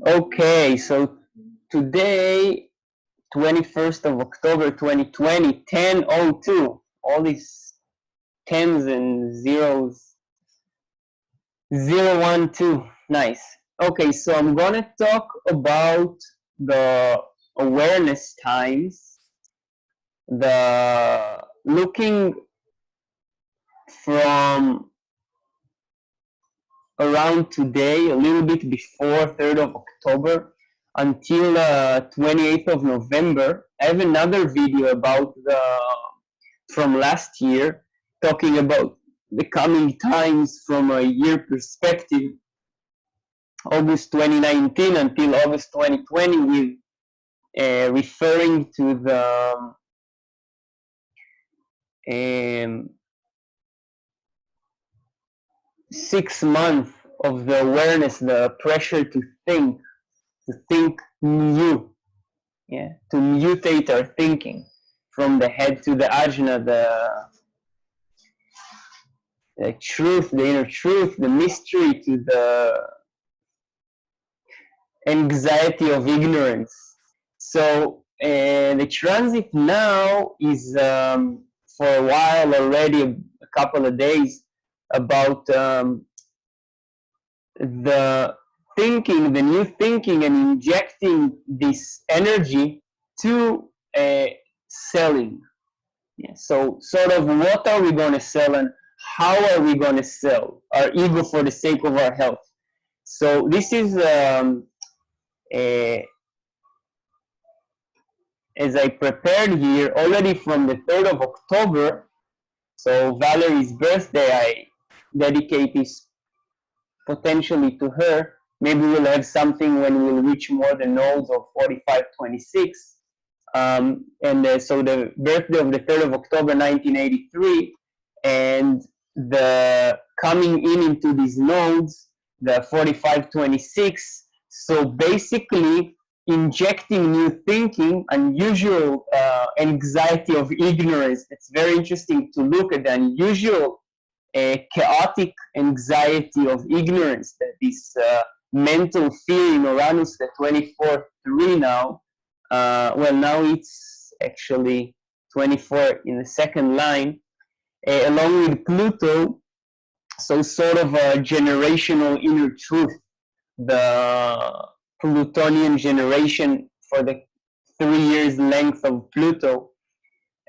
Okay, so today, 21st of October 2020, 10:02. All these tens and zeros, 012. Nice. Okay, so I'm gonna talk about the awareness times, the looking from around today, a little bit before 3rd of October until 28th of November. I have another video about the from last year talking about the coming times from a year perspective, August 2019 until August 2020, with referring to the 6 months of the awareness, the pressure to think new, yeah, to mutate our thinking from the head to the ajna, the truth, the inner truth, the mystery, to the anxiety of ignorance. So the transit now is for a while already, a couple of days, about the thinking, the new thinking, and injecting this energy to selling. Yeah. So sort of, what are we going to sell and how are we going to sell our ego for the sake of our health? So this is as I prepared here already from the 3rd of October. So Valerie's birthday, I dedicate this potentially to her. Maybe we'll have something when we'll reach more the nodes of 4526. So the birthday of the 3rd of October 1983, and the coming in into these nodes, the 4526. So basically injecting new thinking, unusual anxiety of ignorance. It's very interesting to look at the unusual chaotic anxiety of ignorance that this mental fear in Uranus, the 24th-3 now, well, now it's actually 24 in the second line, along with Pluto, so sort of a generational inner truth, the Plutonian generation for the 3 years length of Pluto.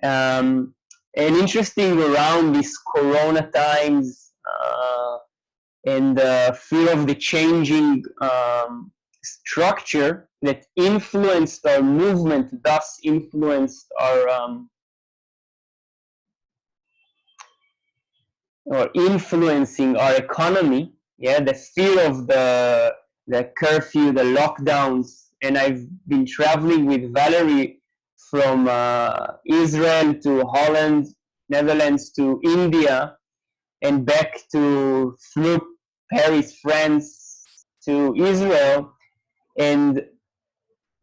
And interesting around these Corona times, and the fear of the changing structure that influenced our movement, thus influenced our or influencing our economy. Yeah, the fear of the curfew, the lockdowns, and I've been traveling with Valerie from Israel to Holland, Netherlands to India, and back to through Paris, France to Israel, and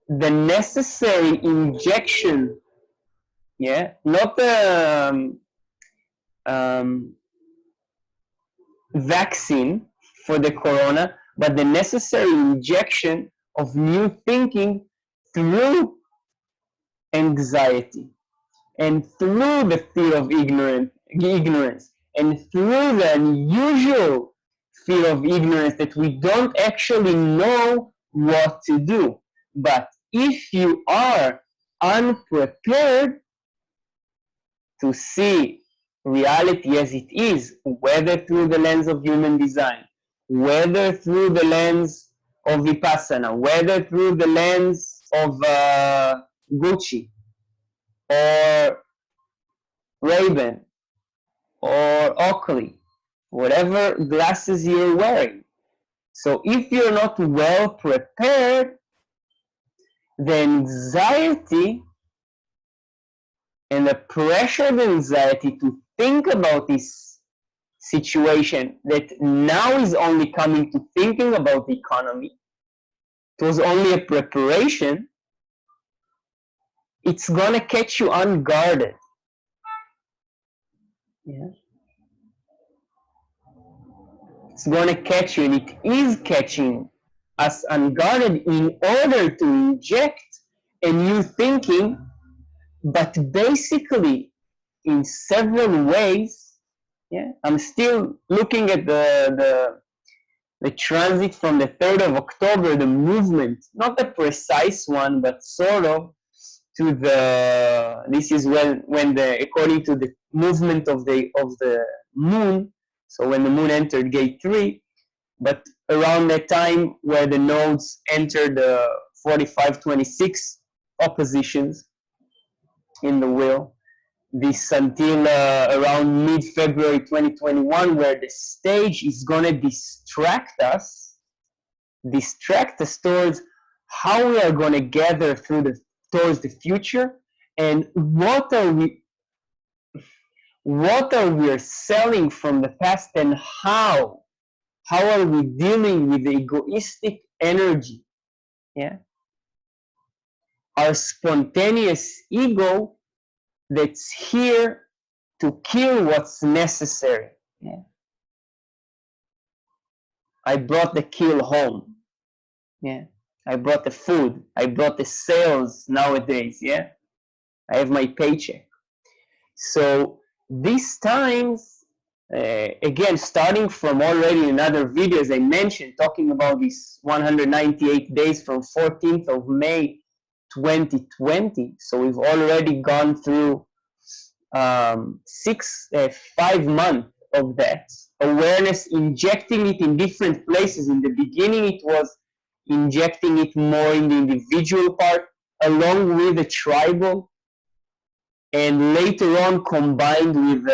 the necessary injection, yeah, not the vaccine for the corona, but the necessary injection of new thinking through anxiety and through the fear of ignorance and through the unusual fear of ignorance that we don't actually know what to do. But if you are unprepared to see reality as it is, whether through the lens of human design, whether through the lens of Vipassana, whether through the lens of Gucci or Ray-Ban or Oakley, whatever glasses you're wearing. So if you're not well prepared, the anxiety and the pressured anxiety to think about this situation that now is only coming to thinking about the economy, it was only a preparation, it's gonna catch you unguarded. Yeah. It's gonna catch you, and it is catching us unguarded in order to inject a new thinking, but basically in several ways. Yeah, I'm still looking at the transit from the 3rd of October, the movement, not the precise one, but sort of, to the, this is when the, according to the movement of the moon, so when the moon entered gate 3, but around that time where the nodes entered the 45-26 oppositions in the wheel, this until around mid-February 2021, where the stage is going to distract us towards how we are going to gather towards the future, and what are we selling from the past, and how are we dealing with the egoistic energy, yeah, our spontaneous ego that's here to kill what's necessary. Yeah. I brought the kill home. Yeah. I brought the food. I brought the sales nowadays. Yeah. I have my paycheck. So these times, again, starting from already in other videos I mentioned, talking about these 198 days from 14th of May 2020. So we've already gone through 5 months of that awareness, injecting it in different places. In the beginning, it was injecting it more in the individual part, along with the tribal, and later on combined with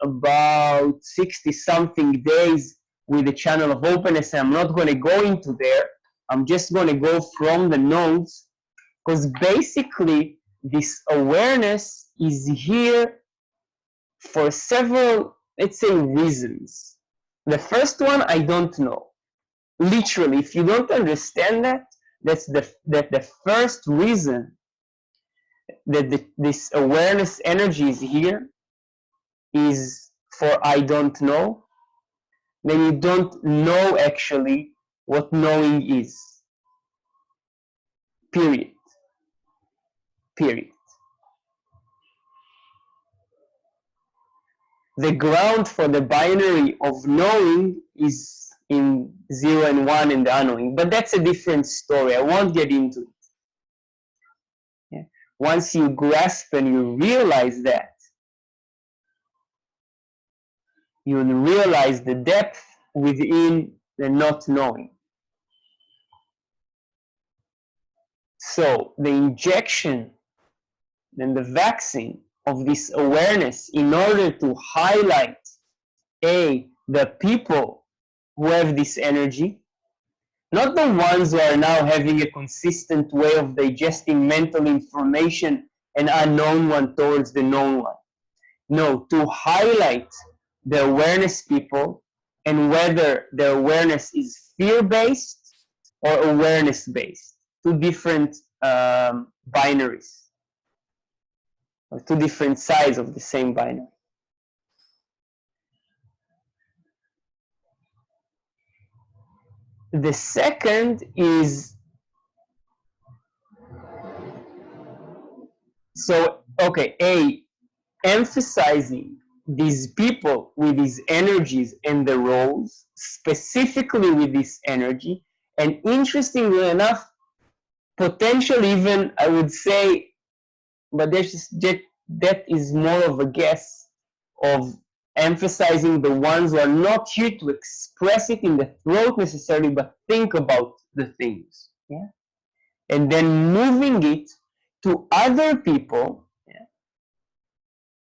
about 60 something days with the channel of openness. I'm not going to go into there. I'm just going to go from the nodes, because basically this awareness is here for several, let's say, reasons. The first one, I don't know. Literally, if you don't understand that, that's the first reason that this awareness energy is here, is for I don't know. Then you don't know actually what knowing is. Period. Period. The ground for the binary of knowing is in 0 and 1 and the unknowing, but that's a different story. I won't get into it. Yeah. Once you grasp and you realize that, you'll realize the depth within the not knowing. So the injection and the vaccine of this awareness, in order to highlight the people who have this energy, not the ones who are now having a consistent way of digesting mental information, an unknown one towards the known one. No, to highlight the awareness people, and whether the awareness is fear-based or awareness-based. Two different binaries, or two different sides of the same binary. The second is, so, okay, emphasizing these people with these energies and the roles, specifically with this energy, and interestingly enough, potentially even, I would say, but that is more of a guess, of emphasizing the ones who are not here to express it in the throat necessarily, but think about the things, yeah, and then moving it to other people, yeah,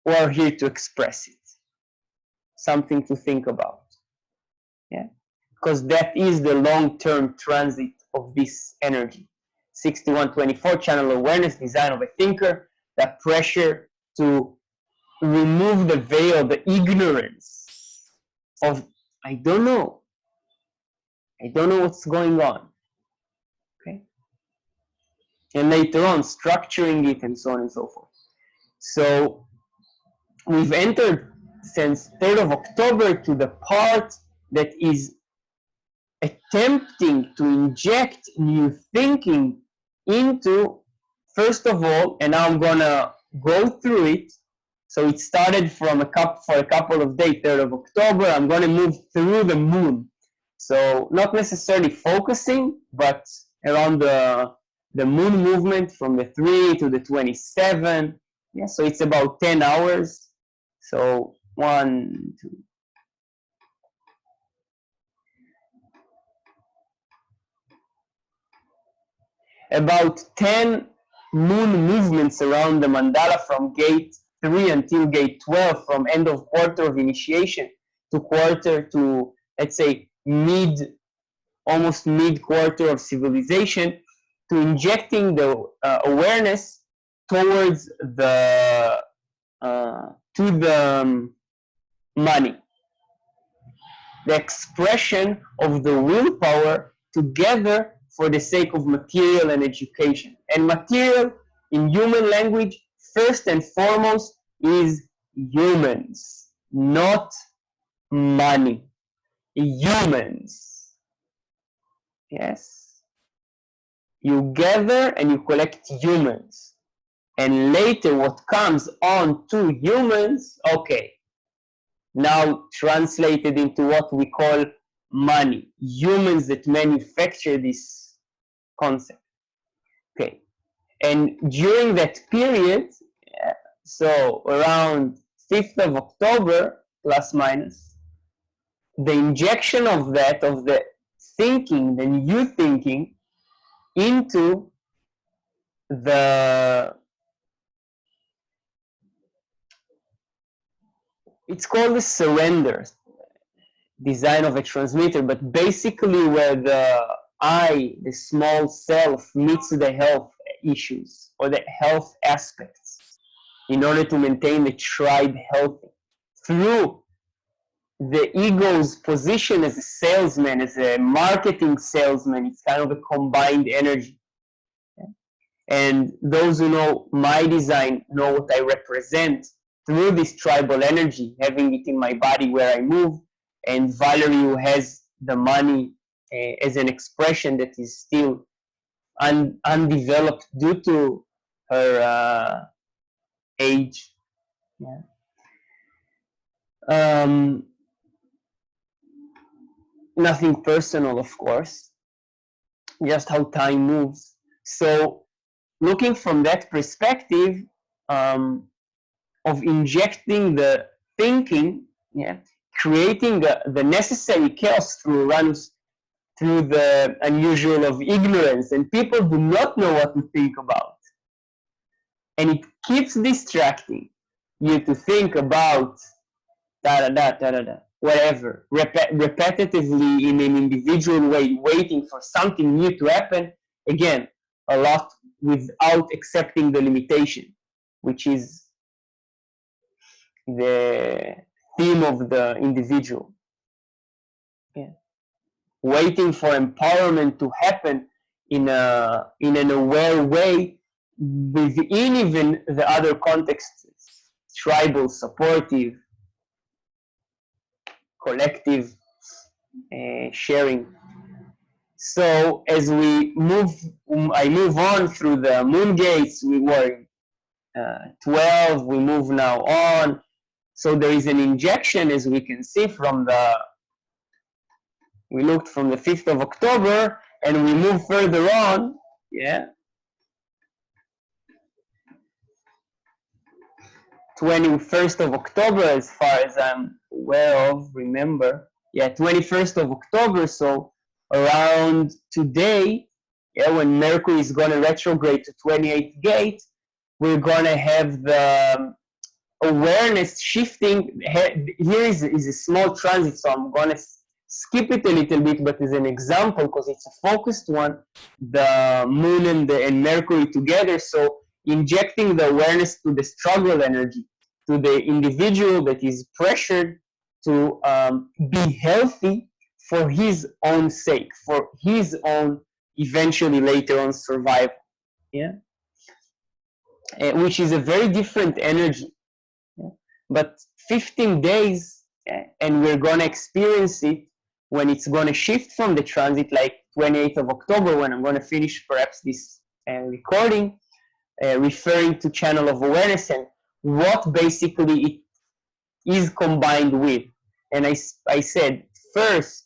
who are here to express it. Something to think about, yeah, because that is the long-term transit of this energy. 6124, channel awareness, design of a thinker, that pressure to remove the veil, the ignorance of I don't know what's going on, okay, and later on structuring it and so on and so forth. So we've entered since 3rd of October to the part that is attempting to inject new thinking into, first of all, and now I'm gonna go through it. So it started from for a couple of days, 3rd of October. I'm gonna move through the moon. So not necessarily focusing, but around the moon movement from the 3 to the 27. Yeah, so it's about 10 hours. So 1, 2, about 10 moon movements around the mandala from gate 3 until gate 12, from end of quarter of initiation to quarter to, let's say, almost mid quarter of civilization, to injecting the awareness towards the to the money, the expression of the willpower together for the sake of material and education. And material in human language, first and foremost, is humans, not money. Humans. Yes. You gather and you collect humans. And later what comes on to humans, okay, now translated into what we call money. Humans that manufacture this concept. Okay. And during that period, so around 5th of October, plus minus, the injection of that, of the thinking, the new thinking, into it's called the surrender design of a transmitter, but basically where the I, the small self, meets the health issues or the health aspects in order to maintain the tribe healthy through the ego's position as a salesman, as a marketing salesman. It's kind of a combined energy. And those who know my design know what I represent through this tribal energy, having it in my body where I move, and Valerie, who has the money as an expression that is still undeveloped due to her age. Yeah. Nothing personal, of course, just how time moves. So looking from that perspective of injecting the thinking, yeah, creating the necessary chaos through Uranus, through the unusual of ignorance, and people do not know what to think about. And it keeps distracting you to think about whatever, repetitively in an individual way, waiting for something new to happen. Again, a lot without accepting the limitation, which is the theme of the individual. Yeah. Waiting for empowerment to happen in an aware way within even the other contexts, tribal, supportive, collective, sharing. So as I move on through the moon gates. We were 12, we move now on. So there is an injection, as we can see we looked from the 5th of October, and we move further on, yeah. 21st of October, as far as I'm aware of, remember. Yeah, 21st of October, so around today, yeah, when Mercury is going to retrograde to 28th gate, we're going to have the awareness shifting. Here is a small transit, so I'm going to skip it a little bit, but as an example, because it's a focused one, the moon and Mercury together, so injecting the awareness to the struggle energy, to the individual that is pressured to be healthy for his own sake, for his own eventually later on survival, yeah, which is a very different energy, yeah? But 15 days, and we're going to experience it when it's going to shift from the transit, like 28th of October, when I'm going to finish perhaps this recording, referring to channel of awareness and what basically it is combined with. And I said, first,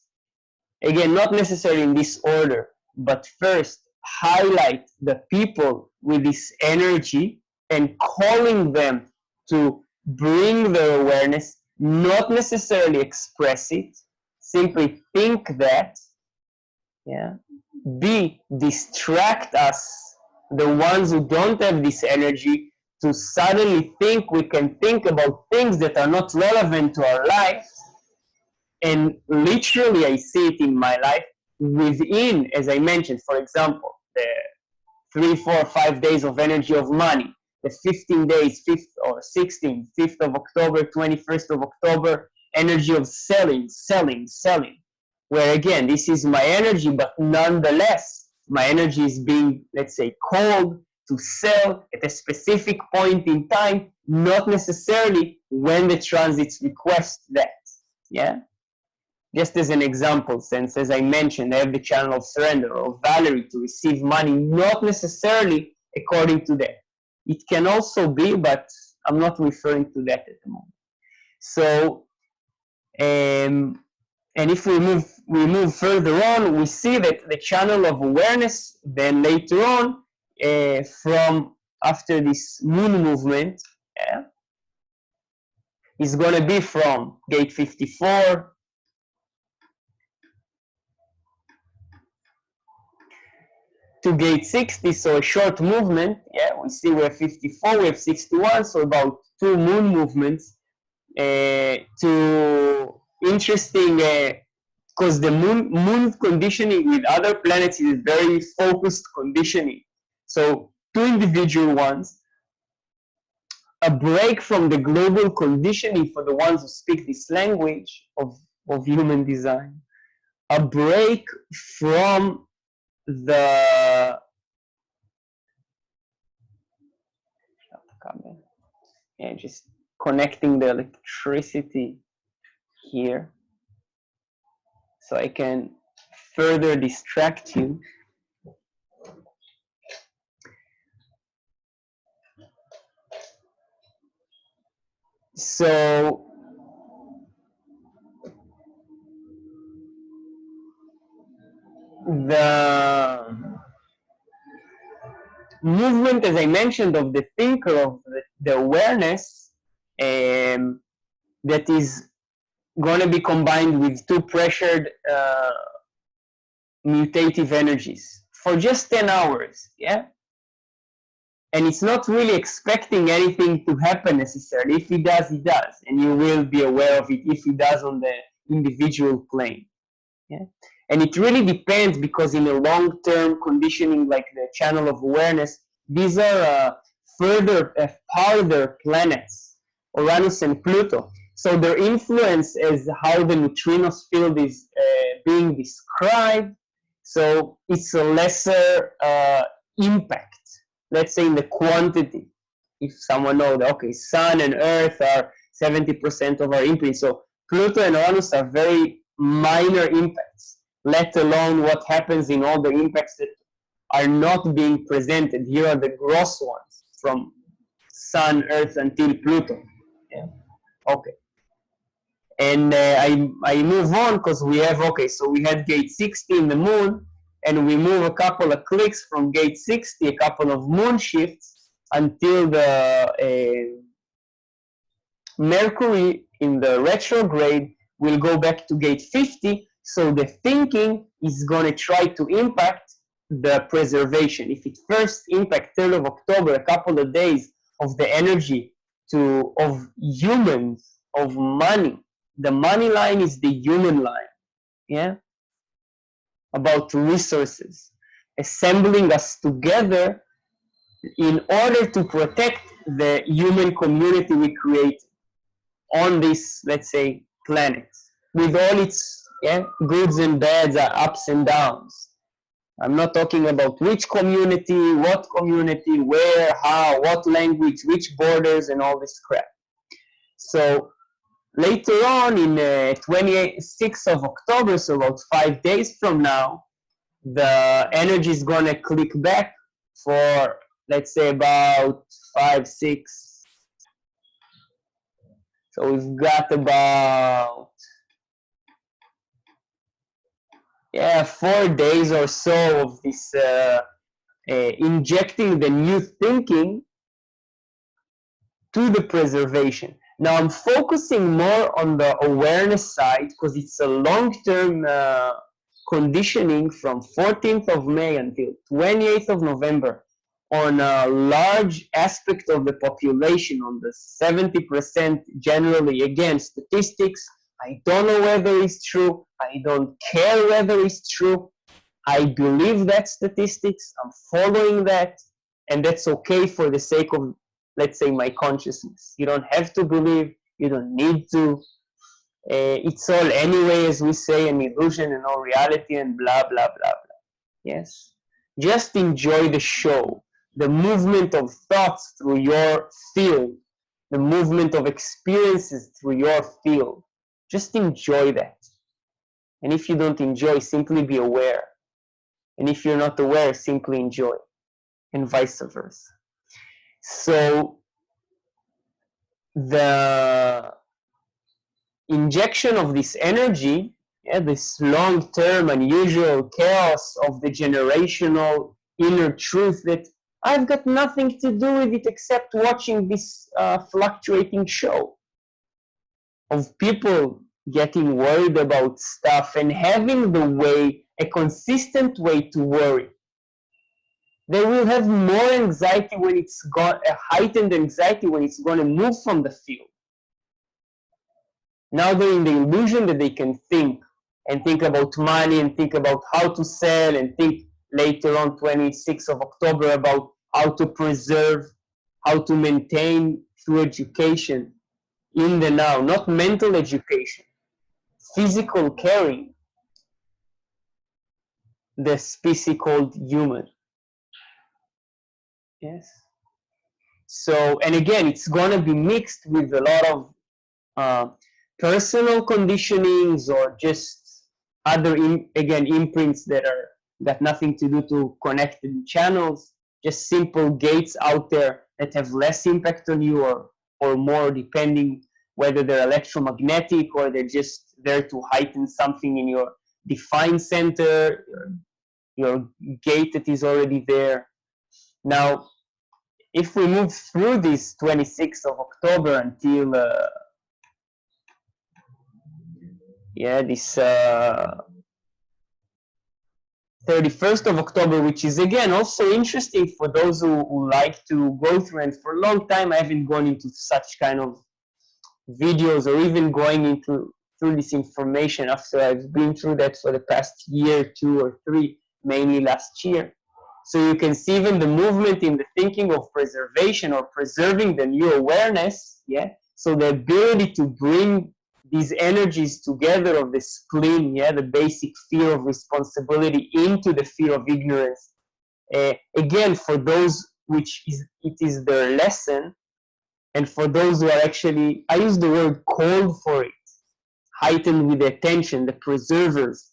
again, not necessarily in this order, but first, highlight the people with this energy and calling them to bring their awareness, not necessarily express it, simply think that, yeah. B, distract us, the ones who don't have this energy, to suddenly think we can think about things that are not relevant to our life. And literally I see it in my life within, as I mentioned, for example, the 3, 4, 5 days of energy of money, the 15 days, 5th or 16th, 5th of October, 21st of October, energy of selling, where again, this is my energy, but nonetheless, my energy is being, let's say, called to sell at a specific point in time, not necessarily when the transits request that, yeah? Just as an example, since as I mentioned, I have the channel of surrender or Valerie to receive money, not necessarily according to that. It can also be, but I'm not referring to that at the moment. So, and if we move further on, we see that the channel of awareness, then later on, from after this moon movement, is going to be from gate 54 to gate 60, so a short movement. Yeah, we see we have 54, we have 61, so about 2 moon movements. To interesting, because the moon conditioning with other planets is very focused conditioning. So 2 individual ones, a break from the global conditioning for the ones who speak this language of human design, a break from the just connecting the electricity here so I can further distract you. So the movement, as I mentioned, of the thinker, of the awareness, that is going to be combined with 2 pressured mutative energies for just 10 hours, yeah? And it's not really expecting anything to happen necessarily. If it does, it does, and you will be aware of it if it does on the individual plane, yeah? And it really depends, because in a long-term conditioning like the channel of awareness, these are farther planets, Uranus and Pluto. So their influence is how the neutrinos field is being described. So it's a lesser impact, let's say in the quantity. If someone knows that, okay, Sun and Earth are 70% of our impact. So Pluto and Uranus are very minor impacts, let alone what happens in all the impacts that are not being presented. Here are the gross ones from Sun, Earth until Pluto. Yeah. Okay. And I move on because we have, okay, so we had gate 60 in the moon, and we move a couple of clicks from gate 60, a couple of moon shifts, until the Mercury in the retrograde will go back to gate 50. So the thinking is going to try to impact the preservation. If it first impact 3rd of October, a couple of days of the energy of humans, of money, the money line is the human line, yeah? About resources, assembling us together in order to protect the human community we create on this, let's say, planet, with all its goods and bads, ups and downs. I'm not talking about which community, what community, where, how, what language, which borders, and all this crap. So later on in 26th of October, so about 5 days from now, the energy is going to click back for, let's say, about 5, 6. So we've got about 4 days or so of this injecting the new thinking to the preservation. Now I'm focusing more on the awareness side because it's a long-term conditioning from 14th of May until 28th of November on a large aspect of the population, on the 70% generally. Again, statistics, I don't know whether it's true, I don't care whether it's true, I believe that statistics, I'm following that, and that's okay for the sake of, let's say, my consciousness. You don't have to believe, you don't need to. It's all anyway, as we say, an illusion and no reality and blah, blah, blah, blah. Yes? Just enjoy the show, the movement of thoughts through your field, the movement of experiences through your field. Just enjoy that. And if you don't enjoy, simply be aware. And if you're not aware, simply enjoy, and vice versa. So the injection of this energy, this long-term unusual chaos of the generational inner truth that I've got nothing to do with it except watching this fluctuating show of people getting worried about stuff and having a consistent way to worry. They will have more anxiety when it's got a heightened anxiety when it's going to move from the field. Now they're in the illusion that they can think about money and think about how to sell and think later on 26th of October about how to preserve, how to maintain through education in the now, not mental education, physical caring, the species called human. Yes. So, and again, it's going to be mixed with a lot of personal conditionings or just other, imprints that got nothing to do to connected channels, just simple gates out there that have less impact on you or more, depending whether they're electromagnetic or they're just there to heighten something in your defined center, your gate that is already there. Now, if we move through this 26th of October until this 31st of October, which is again also interesting for those who like to go through, and for a long time I haven't gone into such kind of videos or even going through this information after I've been through that for the past year, 2 or 3, mainly last year. So you can see even the movement in the thinking of preservation or preserving the new awareness, so the ability to bring these energies together of the spleen, the basic fear of responsibility into the fear of ignorance. Again, for those which it is their lesson, and for those who are actually, I use the word called for it, heightened with the attention, the preservers,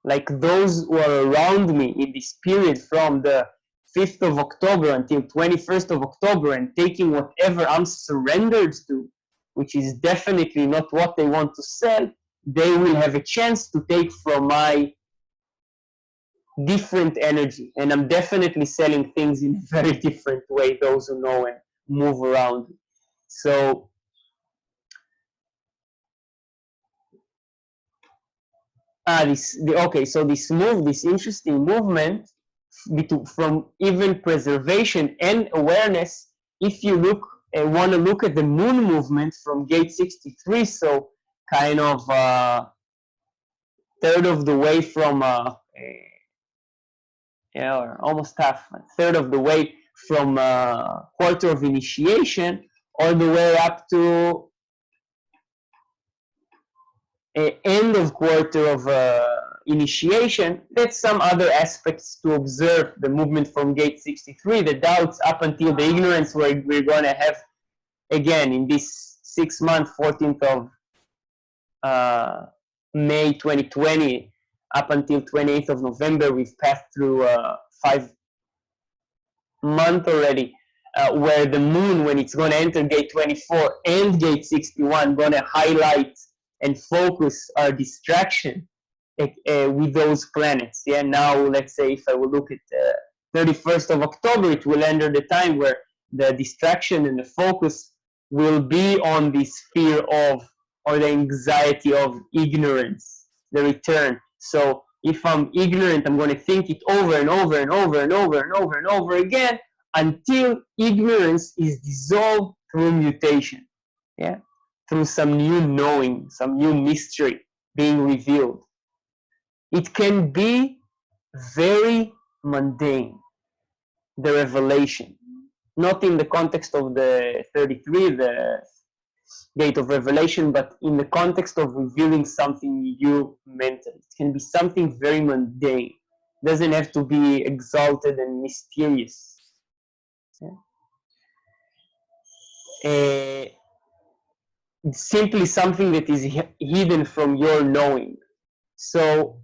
like those who are around me in this period from the 5th of October until 21st of October and taking whatever I'm surrendered to, which is definitely not what they want to sell, they will have a chance to take from my different energy. And I'm definitely selling things in a very different way, those who know and move around. So so this interesting movement from even preservation and awareness, if you want to look at the moon movement from gate 63, so kind of third of the way from or almost half, a third of the way from quarter of initiation all the way up to end of quarter of initiation. That's some other aspects to observe the movement from gate 63, the doubts up until the ignorance, where we're going to have again in this 6 months, 14th of May 2020 up until 28th of November, we've passed through 5 months already, where the moon, when it's going to enter gate 24 and gate 61, going to highlight and focus our distraction with those planets. Yeah, now let's say if I will look at 31st of October, it will enter the time where the distraction and the focus will be on this fear of, or the anxiety of ignorance, the return. So if I'm ignorant, I'm going to think it over and over and over and over and over and over again until ignorance is dissolved through mutation, yeah, through some new knowing, some new mystery being revealed. It can be very mundane, the revelation, not in the context of the 33, the gate of revelation, but in the context of revealing something new mentally. It can be something very mundane. It doesn't have to be exalted and mysterious. Yeah. It's simply something that is hidden from your knowing. So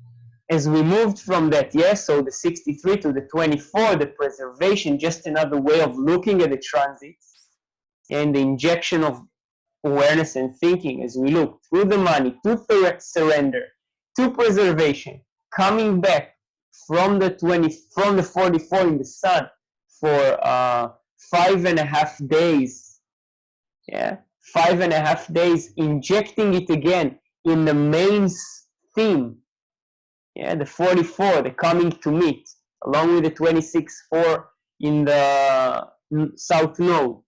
as we moved from that, yes, so the 63 to the 24, the preservation, just another way of looking at the transits and the injection of awareness and thinking as we look through the money to surrender, to preservation, coming back from the 44 in the sun for 5.5 days, yeah, 5.5 days, injecting it again in the main theme, yeah, the 44, the coming to meet, along with the 26-4 in the south node.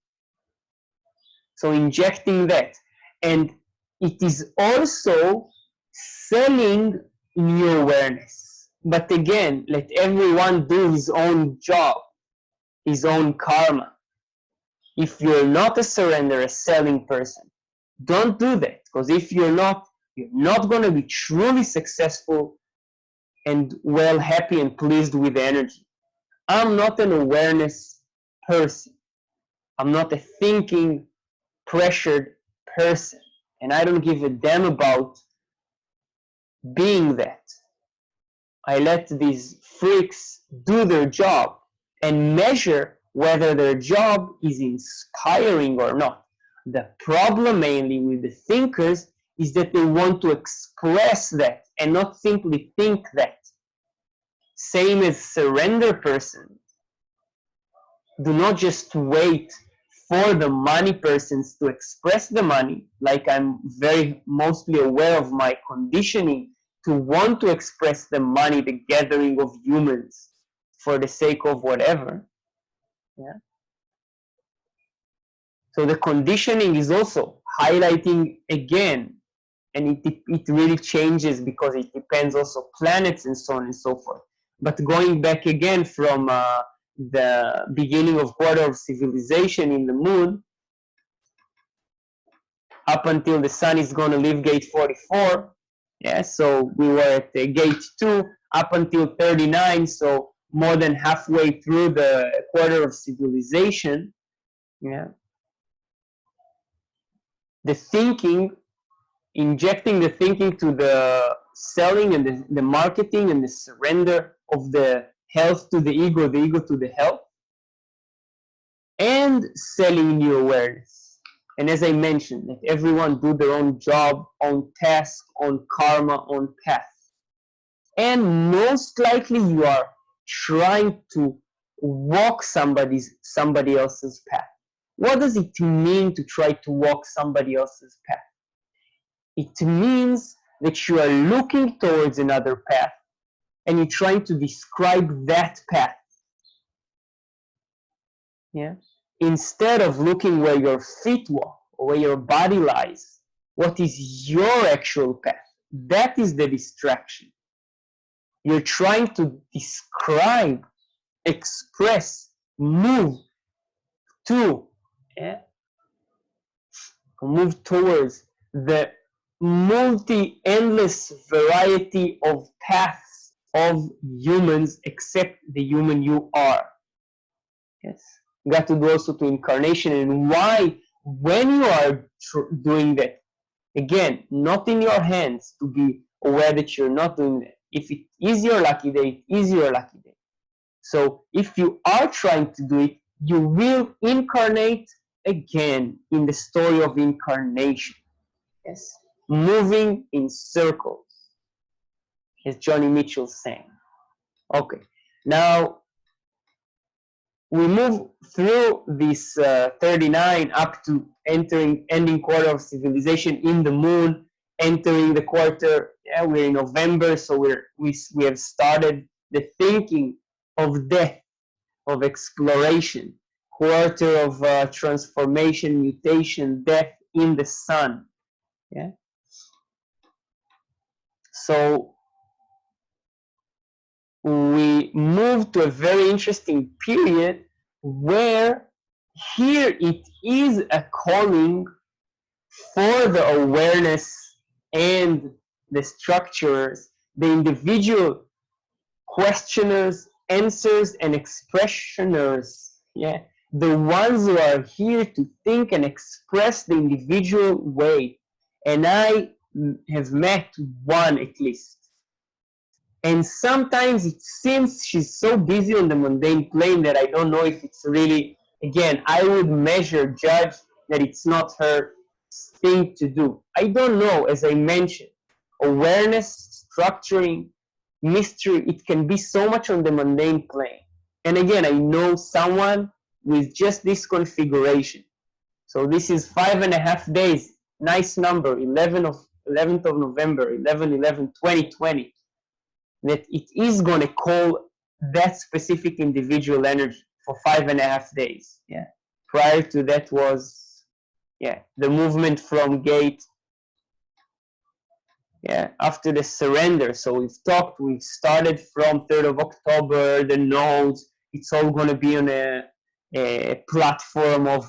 So injecting that, and it is also selling new awareness. But again, let everyone do his own job, his own karma. If you're not a surrender, a selling person, don't do that, because if you're not going to be truly successful and well, happy and pleased with the energy. I'm not an awareness person. I'm not a thinking, pressured person, and I don't give a damn about being that. I let these freaks do their job and measure whether their job is inspiring or not. The problem mainly with the thinkers is that they want to express that and not simply think that. Same as surrender persons. Do not just wait for the money persons to express the money, like I'm very mostly aware of my conditioning to want to express the money, the gathering of humans for the sake of whatever. Yeah. So the conditioning is also highlighting again, and it really changes because it depends also planets and so on and so forth. But going back again from the beginning of quarter of civilization in the moon up until the sun is going to leave gate 44, yeah, so we were at gate 2 up until 39, so more than halfway through the quarter of civilization. Yeah, the thinking, injecting the thinking to the selling and the marketing and the surrender of the health to the ego to the health, and selling new awareness. And as I mentioned, let everyone do their own job, own task, own karma, own path. And most likely you are trying to walk somebody else's path. What does it mean to try to walk somebody else's path? It means that you are looking towards another path and you're trying to describe that path. Yeah. Instead of looking where your feet walk or where your body lies, what is your actual path? That is the distraction. You're trying to describe, express, move to, yeah, move towards the multi-endless variety of paths of humans except the human you are. Yes. Got to do also to incarnation and why when you are doing that, again, not in your hands to be aware that you're not doing that. If it is your lucky day, it is your lucky day. So if you are trying to do it, you will incarnate again in the story of incarnation. Yes, moving in circles, as Johnny Mitchell sang. Okay, now we move through this 39 up to ending quarter of civilization in the moon, entering the quarter. Yeah, we're in November, so we have started the thinking of death, of exploration, quarter of transformation, mutation, death in the sun. Yeah. So we move to a very interesting period where here it is a calling for the awareness and the structures, the individual questioners, answers, and expressioners. Yeah, the ones who are here to think and express the individual way. And I have met one at least. And sometimes it seems she's so busy on the mundane plane that I don't know if it's really, again, I would judge that it's not her thing to do. I don't know, as I mentioned, awareness, structuring, mystery, it can be so much on the mundane plane. And again, I know someone with just this configuration. So this is 5.5 days, nice number, 11th of November, 11/11/2020. That it is going to call that specific individual energy for 5.5 days. Yeah. Prior to that was, yeah, the movement from gate. Yeah, after the surrender. So we've started from 3rd of October, the nodes. It's all going to be on a platform of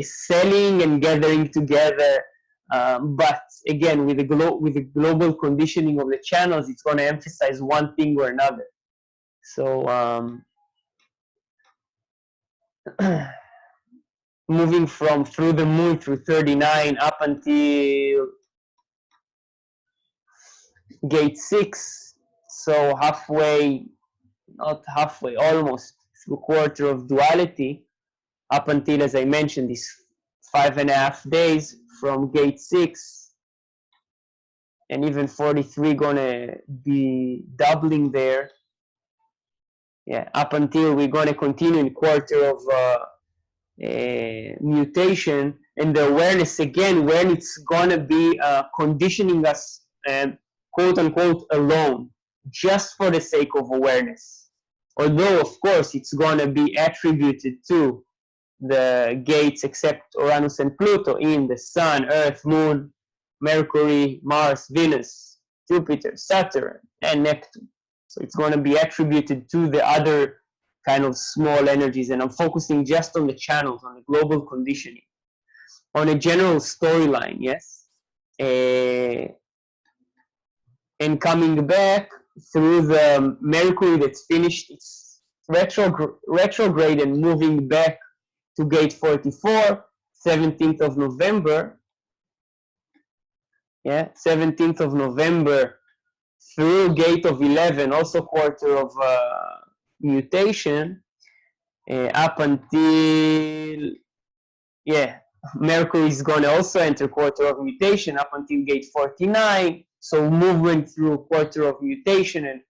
selling and gathering together. But again, with the global conditioning of the channels, it's going to emphasize one thing or another. So moving from through the moon through 39 up until gate 6, so halfway, not halfway, almost through quarter of duality, up until, as I mentioned, these 5.5 days from gate 6, and even 43 gonna be doubling there. Yeah, up until we're gonna continue in quarter of mutation, and the awareness again when it's gonna be conditioning us, quote unquote, alone, just for the sake of awareness. Although, of course, it's gonna be attributed to the gates except Uranus and Pluto in the Sun, Earth, Moon, Mercury, Mars, Venus, Jupiter, Saturn, and Neptune. So it's going to be attributed to the other kind of small energies, and I'm focusing just on the channels, on the global conditioning, on a general storyline, yes? And coming back through the Mercury that's finished its retrograde and moving back to gate 44, 17th of November. Yeah, 17th of November through gate of 11, also quarter of mutation, up until, yeah, Mercury is going to also enter quarter of mutation up until gate 49. So movement through quarter of mutation and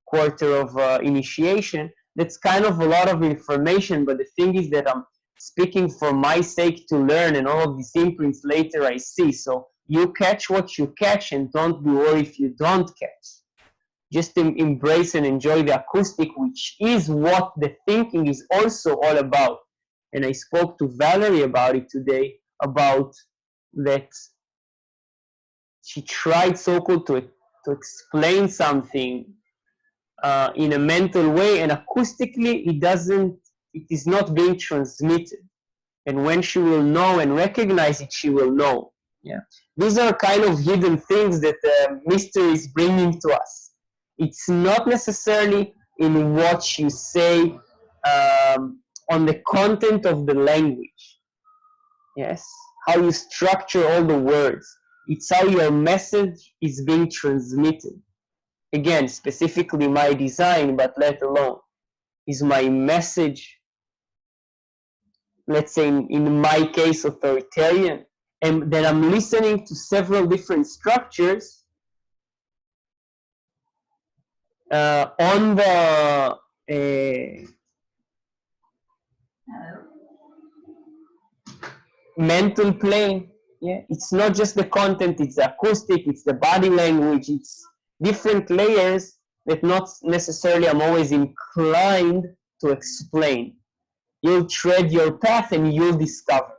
quarter of initiation. That's kind of a lot of information, but the thing is that I'm speaking for my sake to learn, and all of these imprints later I see. So you catch what you catch, and don't be worried if you don't catch. Just embrace and enjoy the acoustic, which is what the thinking is also all about. And I spoke to Valerie about it today, about that she tried so-called to explain something in a mental way, and acoustically it is not being transmitted. And when she will know and recognize it, she will know. Yeah, these are kind of hidden things that mystery is bringing to us. It's not necessarily in what you say on the content of the language. Yes, how you structure all the words. It's how your message is being transmitted. Again, specifically my design, but let alone, is my message, let's say in my case, authoritarian, and then I'm listening to several different structures on the mental plane. Yeah, it's not just the content, it's the acoustic, it's the body language, it's different layers that not necessarily I'm always inclined to explain. You'll tread your path and you'll discover.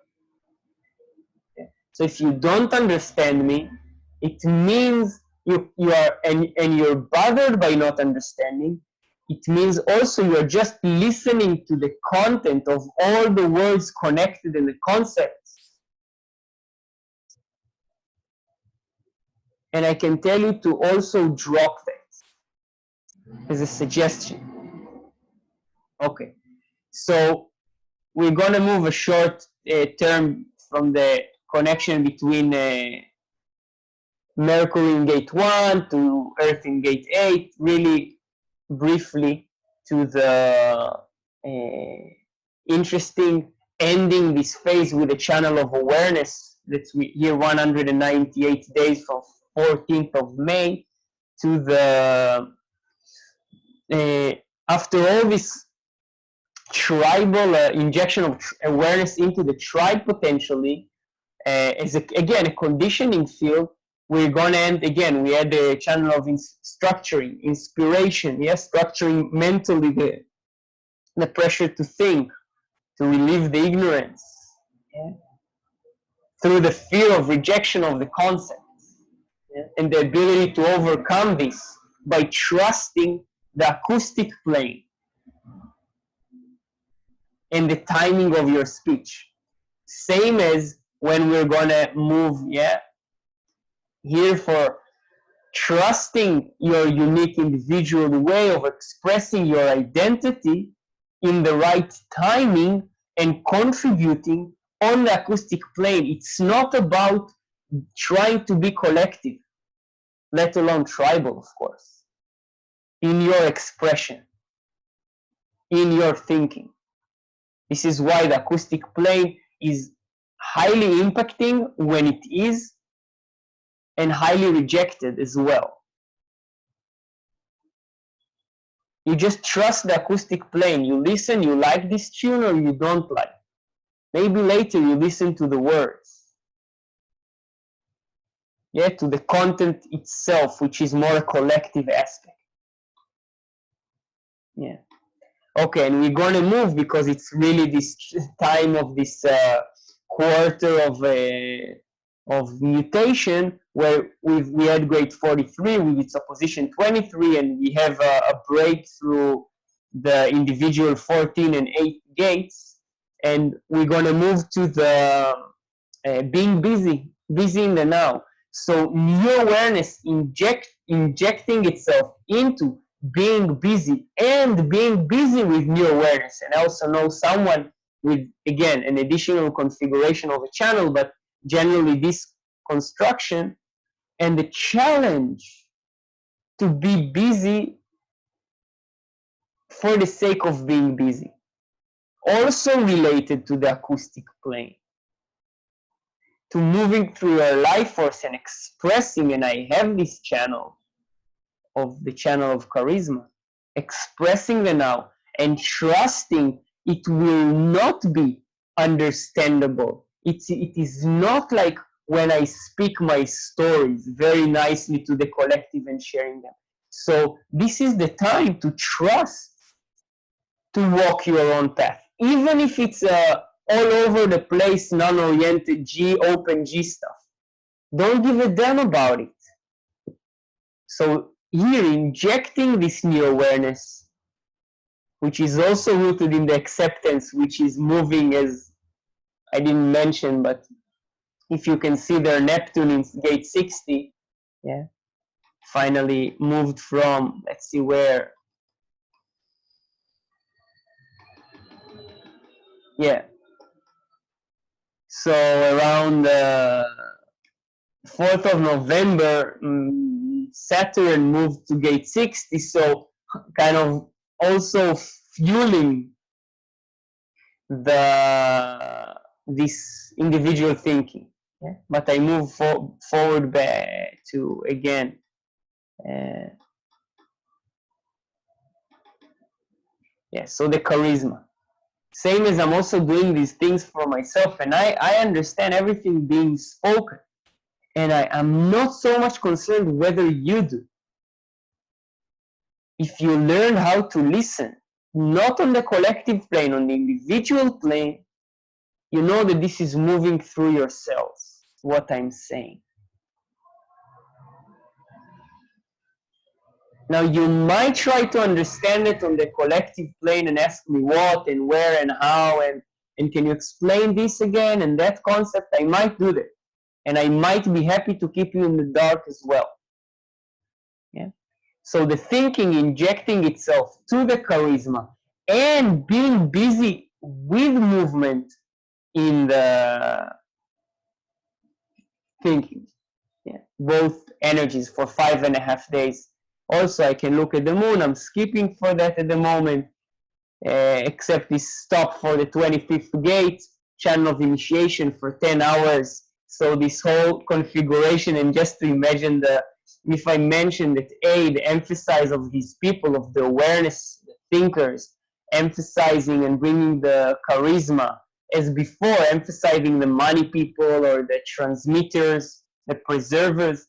Okay. So if you don't understand me, it means you are and you're bothered by not understanding. It means also you're just listening to the content of all the words connected in the concepts. And I can tell you to also drop that as a suggestion. Okay, so we're gonna move a short term from the connection between Mercury in gate 1 to Earth in gate 8, really briefly to the interesting ending this phase with a channel of awareness that's here 198 days from 14th of May to the after all this tribal injection of awareness into the tribe potentially is again a conditioning field. We're gonna end again. We had the channel of structuring, inspiration, yes, structuring mentally the pressure to think, to relieve the ignorance, yeah, through the fear of rejection of the concepts, yeah, and the ability to overcome this by trusting the acoustic plane and the timing of your speech. Same as when we're gonna move, yeah, here for trusting your unique individual way of expressing your identity in the right timing and contributing on the acoustic plane. It's not about trying to be collective, let alone tribal, of course, in your expression, in your thinking. This is why the acoustic plane is highly impacting when it is, and highly rejected as well. You just trust the acoustic plane. You listen, you like this tune or you don't like. Maybe later you listen to the words. Yeah, to the content itself, which is more a collective aspect. Yeah. Okay, and we're gonna move because it's really this time of this quarter of mutation where we had grade 43 with its opposition 23, and we have a break through the individual 14 and 8 gates, and we're gonna move to the being busy in the now. So new awareness injecting itself into being busy and being busy with new awareness. And I also know someone with, again, an additional configuration of a channel, but generally this construction, and the challenge to be busy for the sake of being busy, also related to the acoustic plane, to moving through your life force and expressing. And I have this channel of the channel of charisma, expressing the now and trusting it will not be understandable. It is not like when I speak my stories very nicely to the collective and sharing them. So this is the time to trust, to walk your own path, even if it's all over the place, non-oriented G, open G stuff. Don't give a damn about it. So here, injecting this new awareness, which is also rooted in the acceptance, which is moving, as I didn't mention, but if you can see there, Neptune in gate 60, yeah, finally moved from, let's see where, yeah. So around 4th of November, Saturn moved to gate 60, so kind of also fueling this individual thinking. Yeah? But I move forward back to again. So the charisma. Same as I'm also doing these things for myself, and I understand everything being spoken. And I am not so much concerned whether you do. If you learn how to listen, not on the collective plane, on the individual plane, you know that this is moving through your cells, what I'm saying. Now, you might try to understand it on the collective plane and ask me what and where and how, and can you explain this again and that concept? I might do that. And I might be happy to keep you in the dark as well. Yeah. So the thinking injecting itself to the charisma and being busy with movement in the thinking. Yeah. Both energies for 5.5 days. Also, I can look at the moon. I'm skipping for that at the moment, except this stop for the 25th gate, channel of initiation for 10 hours. So this whole configuration, and just to imagine if I mention that the emphasis of these people, of the awareness, the thinkers, emphasizing and bringing the charisma, as before, emphasizing the money people or the transmitters, the preservers,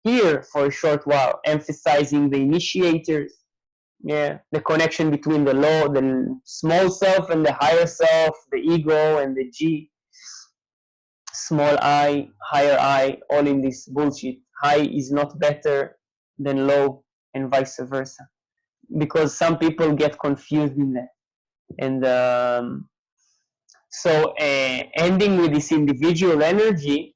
here for a short while, emphasizing the initiators, the connection between the small self and the higher self, the ego and the G, small I, higher I, all in this bullshit. High is not better than low, and vice versa, because some people get confused in that. And so ending with this individual energy,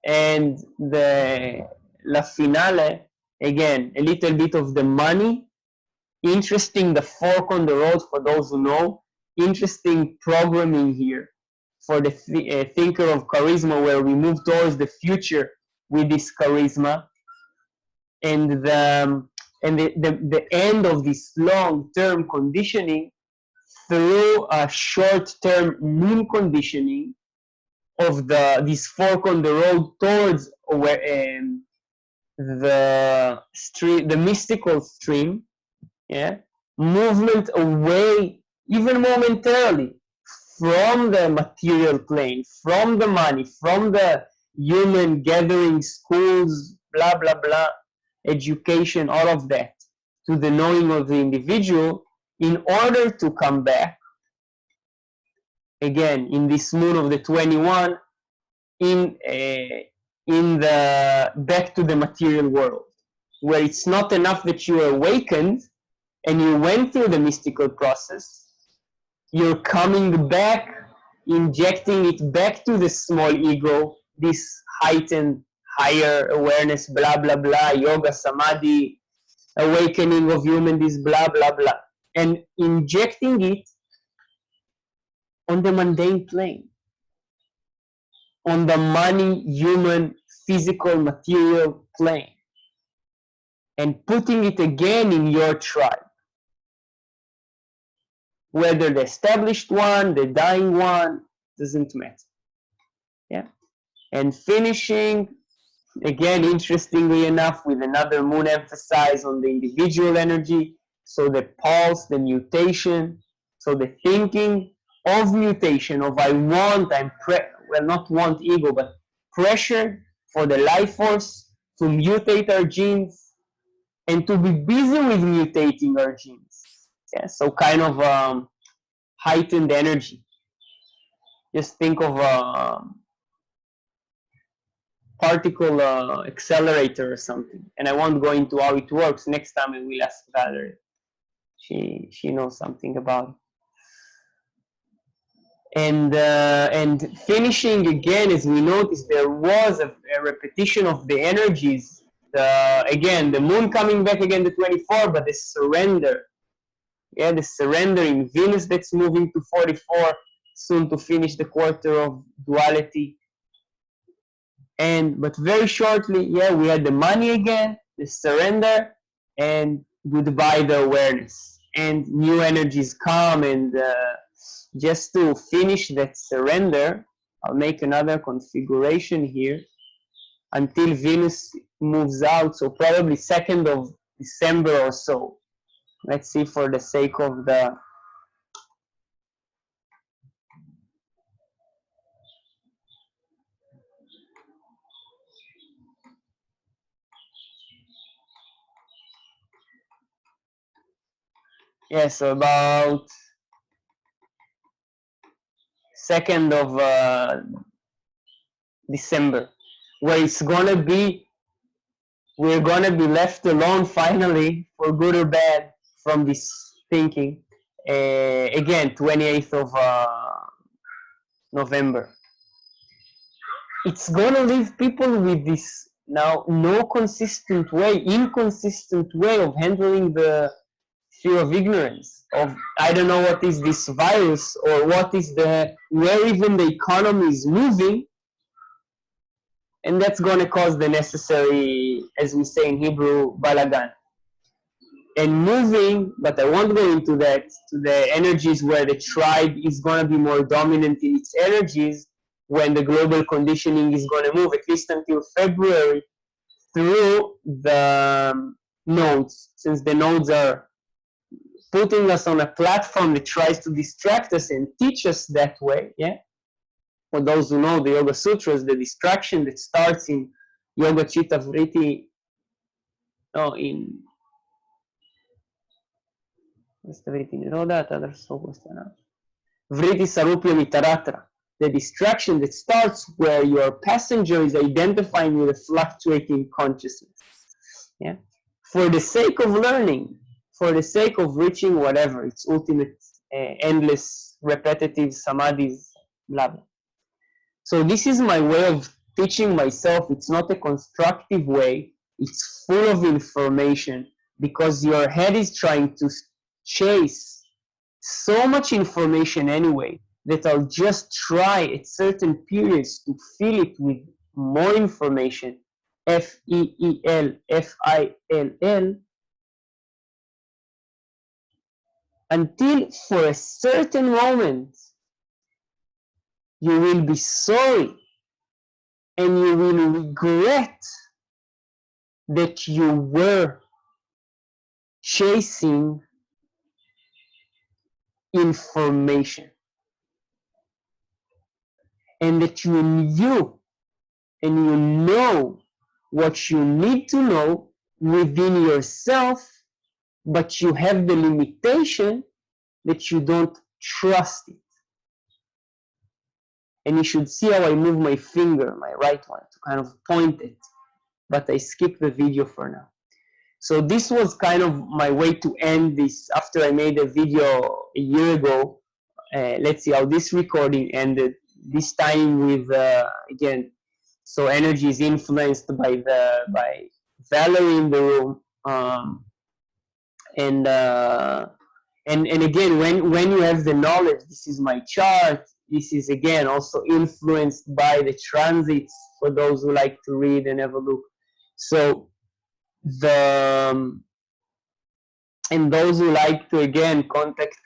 and the La Finale, again, a little bit of the money. Interesting, the fork on the road, for those who know. Interesting programming here for the thinker of charisma, where we move towards the future with this charisma. And the end of this long-term conditioning through a short-term moon conditioning of this fork on the road towards the mystical stream, movement away, even momentarily, from the material plane, from the money, from the human gathering, schools, blah, blah, blah, education, all of that, to the knowing of the individual, in order to come back again in this moon of the 21 back to the material world, where it's not enough that you are awakened and you went through the mystical process. You're coming back, injecting it back to the small ego, this heightened higher awareness, blah blah blah, yoga, samadhi, awakening of human, this blah blah blah, and injecting it on the mundane plane, on the money, human, physical, material plane, and putting it again in your tribe, whether the established one, the dying one, doesn't matter. And finishing again, interestingly enough, with another moon emphasis on the individual energy, so the pulse, the mutation, so the thinking of mutation, of not want ego, but pressure for the life force to mutate our genes and to be busy with mutating our genes. So kind of heightened energy. Just think of particle accelerator or something, and I won't go into how it works. Next time I will ask Valerie. She knows something about it. And finishing again, as we noticed, there was a repetition of the energies. Again, the moon coming back again, the 24, but the surrender. The surrender in Venus that's moving to 44. soon to finish the quarter of duality. But very shortly, yeah, we had the money again, the surrender, and goodbye the awareness. And new energies come, and just to finish that surrender, I'll make another configuration here until Venus moves out, so probably 2nd of December or so. Let's see, for the sake of the so about 2nd of December, where we're gonna be left alone finally, for good or bad, from this thinking. Again, 28th of November. It's gonna leave people with this now inconsistent way of handling the fear of ignorance, of I don't know what is this virus, or what is where even the economy is moving, and that's going to cause the necessary, as we say in Hebrew, balagan. And moving, but I won't go into that, to the energies where the tribe is going to be more dominant in its energies, when the global conditioning is going to move, at least until February, through the nodes, since the nodes are putting us on a platform that tries to distract us and teach us that way, yeah? For those who know the Yoga Sutras, the distraction that starts in Yoga Chitta Vritti, in Vritti Nirodha, Vritti Sarupya Vitaratra, the distraction that starts where your passenger is identifying with a fluctuating consciousness, yeah? For the sake of learning, for the sake of reaching whatever, its ultimate, endless, repetitive samadhis, blah, blah. So this is my way of teaching myself. It's not a constructive way. It's full of information, because your head is trying to chase so much information anyway, that I'll just try at certain periods to fill it with more information, F-E-E-L, F-I-L-L, until for a certain moment you will be sorry and you will regret that you were chasing information, and that you knew and you know what you need to know within yourself, but you have the limitation that you don't trust it. And you should see how I move my finger, my right one, to kind of point it, but I skip the video for now. So this was kind of my way to end this after I made a video a year ago. Let's see how this recording ended, this time with, again, so energy is influenced by Valerie in the room. And again, when you have the knowledge, this is my chart. This is again also influenced by the transits, for those who like to read and have a look. So and those who like to again contact,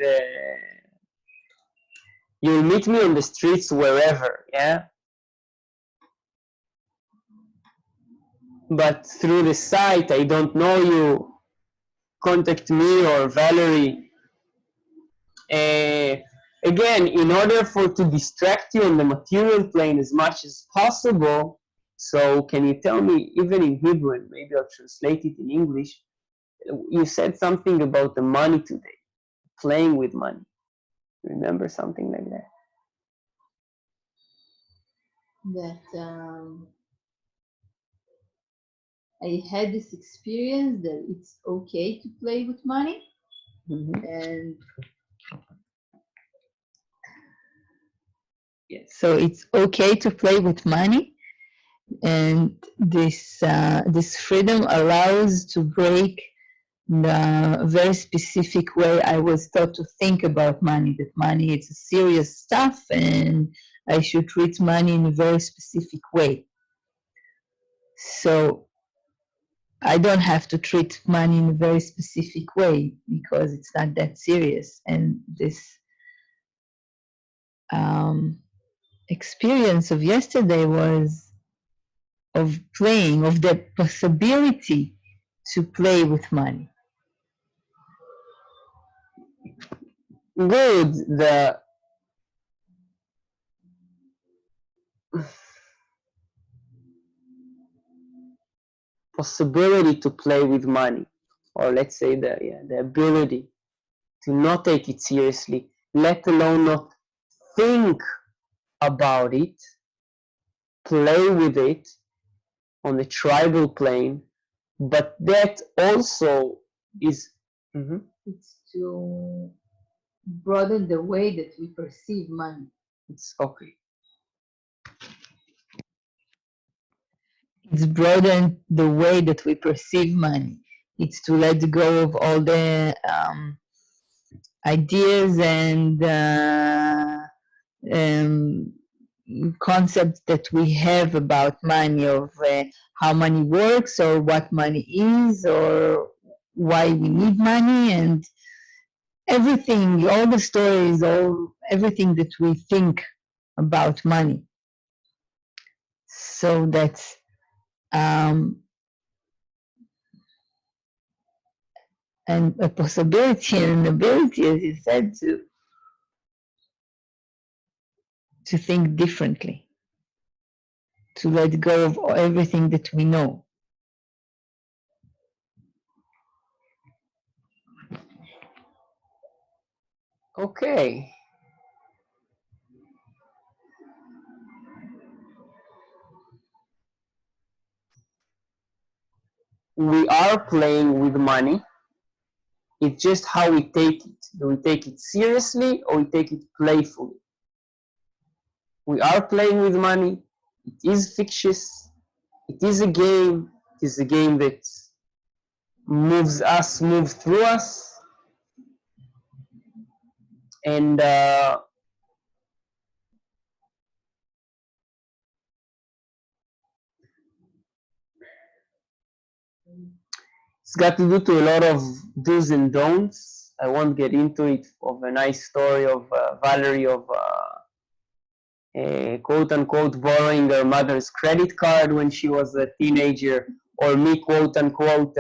you'll meet me on the streets wherever, yeah. But through the site, I don't know you. Contact me or Valerie. Again, in order to distract you on the material plane as much as possible, so can you tell me, even in Hebrew, and maybe I'll translate it in English, you said something about the money today, playing with money. Remember something like that? That I had this experience that it's okay to play with money, and yes, so it's okay to play with money, and this freedom allows to break a very specific way I was taught to think about money, that money is a serious stuff and I should treat money in a very specific way. So I don't have to treat money in a very specific way because it's not that serious. And this experience of yesterday was of playing, of the possibility to play with money. Good. The possibility to play with money, or let's say the ability to not take it seriously, let alone not think about it, play with it on the tribal plane, but that also is It's to broaden the way that we perceive money. it's okay. It's broadened the way that we perceive money. It's to let go of all the ideas and concepts that we have about money, of how money works or what money is or why we need money, and everything, all the stories, everything that we think about money. So that's and a possibility and an ability, as you said, to think differently, to let go of everything that we know. Okay. We are playing with money. It's just how we take it. Do we take it seriously or we take it playfully? We are playing with money. It is fictitious. It is a game. It is a game that moves through us. And it's got to do to a lot of do's and don'ts. I won't get into it, of a nice story of Valerie of quote unquote borrowing her mother's credit card when she was a teenager, or me quote unquote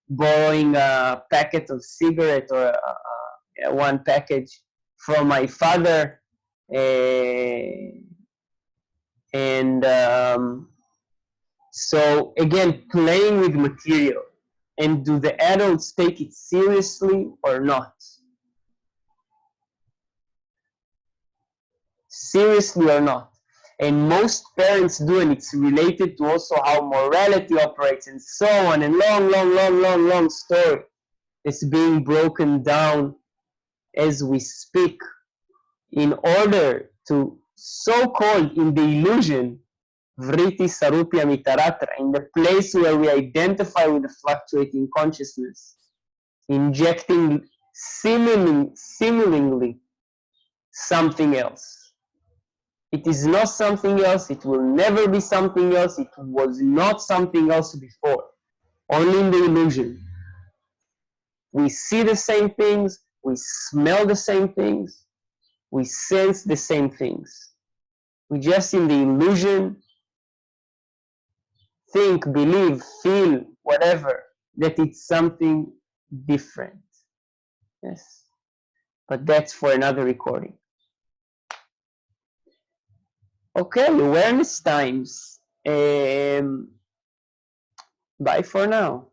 borrowing a packet of cigarette or one package from my father. And so again, playing with material. And do the adults take it seriously or not? Seriously or not? And most parents do, and it's related to also how morality operates and so on, and long story is being broken down as we speak, in order to so-called, in the illusion, vritti sarupya mitaratra, in the place where we identify with the fluctuating consciousness, injecting seemingly something else. It is not something else, it will never be something else, it was not something else before, only in the illusion. We see the same things, we smell the same things, we sense the same things. We just, in the illusion, think, believe, feel, whatever, that it's something different. Yes. But that's for another recording. Okay, awareness times. Bye for now.